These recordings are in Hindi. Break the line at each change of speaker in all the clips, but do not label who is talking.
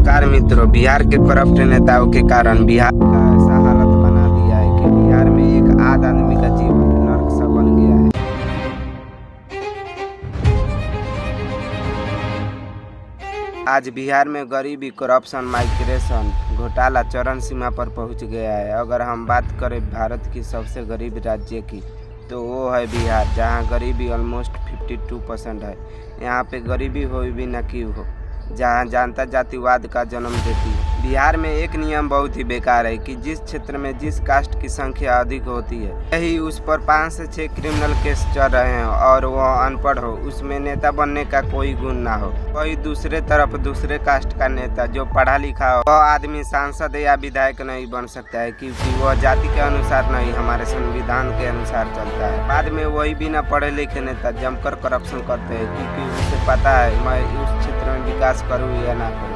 नमस्कार मित्रों, बिहार के करप्ट नेताओं के कारण बिहार का ऐसा हालत बना दिया है कि बिहार में एक आध आदमी का जीवन नर्क सा बन गया है। आज बिहार में गरीबी, करप्शन, माइग्रेशन घोटाला चरम सीमा पर पहुंच गया है। अगर हम बात करें भारत की सबसे गरीब राज्य की, तो वो है बिहार, जहां गरीबी ऑलमोस्ट 52% है। यहाँ पे गरीबी हो भी न क्यों हो, जहां जनता जातिवाद का जन्म देती है। बिहार में एक नियम बहुत ही बेकार है कि जिस क्षेत्र में जिस कास्ट की संख्या अधिक होती है, यही उस पर 5 से 6 क्रिमिनल केस चल रहे हैं और वह अनपढ़ हो, उसमें नेता बनने का कोई गुण ना हो। वही दूसरे तरफ दूसरे कास्ट का नेता जो पढ़ा लिखा हो, वह आदमी सांसद या विधायक नहीं बन सकता है, क्योंकि वह जाति के अनुसार नहीं, हमारे संविधान के अनुसार चलता है। बाद में वही बिना पढ़े लिखे नेता जमकर करप्शन करते हैं, क्योंकि उसे पता है मैं उस क्षेत्र में विकास करूँ या ना करूँ,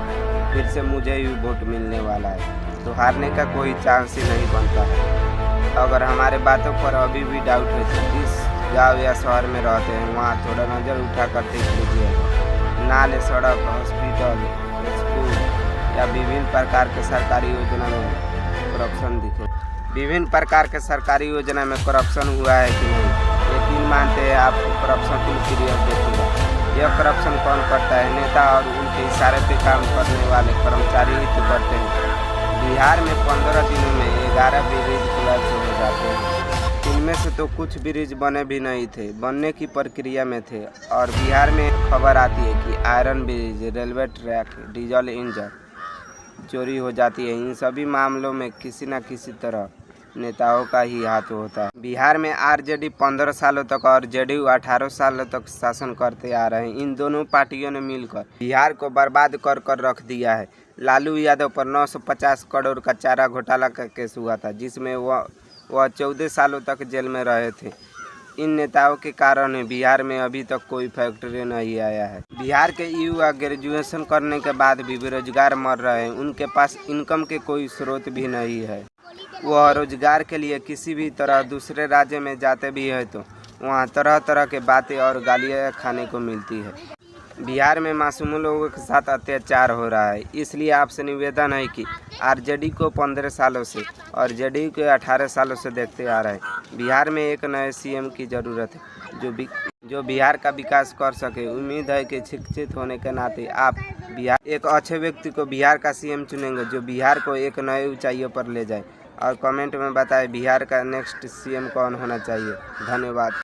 फिर से मुझे ही वोट मिलने वाला है, तो हारने का कोई चांस ही नहीं बनता है। अगर हमारे बातों पर अभी भी डाउट है तो जिस गांव या शहर में रहते हैं वहाँ थोड़ा नज़र उठा कर देख लीजिएगा। नाले, सड़क, हॉस्पिटल, स्कूल या विभिन्न प्रकार के सरकारी योजना में करप्शन दिखे। विभिन्न प्रकार के सरकारी योजना में करप्शन हुआ है कि नहीं, यकीन मानते हैं आपको करप्शन की पीरियड देखेगा। यह करप्शन कौन करता है? नेता और उनके इशारे पे काम करने वाले कर्मचारी ही तो करते हैं। बिहार में 15 दिनों में 11 ब्रिज कोलैप्स हो जाते हैं। इनमें से तो कुछ ब्रिज बने भी नहीं थे, बनने की प्रक्रिया में थे। और बिहार में खबर आती है कि iron bridge, railway track, diesel engine चोरी हो जाती है। इन सभी मामलों में किसी न किसी तरह नेताओं का ही हाथ होता है। बिहार में आरजेडी 15 सालों तक और जेडीयू 18 सालों तक शासन करते आ रहे हैं। इन दोनों पार्टियों ने मिलकर बिहार को बर्बाद कर कर रख दिया है। लालू यादव पर 950 करोड़ का चारा घोटाला का केस हुआ था, जिसमें वह 14 सालों तक जेल में रहे थे। इन नेताओं के कारण बिहार में अभी तक कोई फैक्ट्री नहीं आया है। बिहार के युवा ग्रेजुएशन करने के बाद भी बेरोजगार मर रहे हैं। उनके पास इनकम के कोई स्रोत भी नहीं है। वह रोजगार के लिए किसी भी तरह दूसरे राज्य में जाते भी हैं तो वहाँ तरह तरह के बातें और गालियाँ खाने को मिलती है। बिहार में मासूम लोगों के साथ अत्याचार हो रहा है। इसलिए आपसे निवेदन है कि आरजेडी को 15 सालों से और जेडीयू को 18 सालों से देखते आ रहे हैं। बिहार में एक नए सीएम की ज़रूरत है जो बिहार का विकास कर सके। उम्मीद है कि शिक्षित होने के नाते आप बिहार एक अच्छे व्यक्ति को बिहार का सीएम चुनेंगे, जो बिहार को एक नए ऊंचाइयों पर ले जाए। और कमेंट में बताएं बिहार का नेक्स्ट सीएम कौन होना चाहिए। धन्यवाद।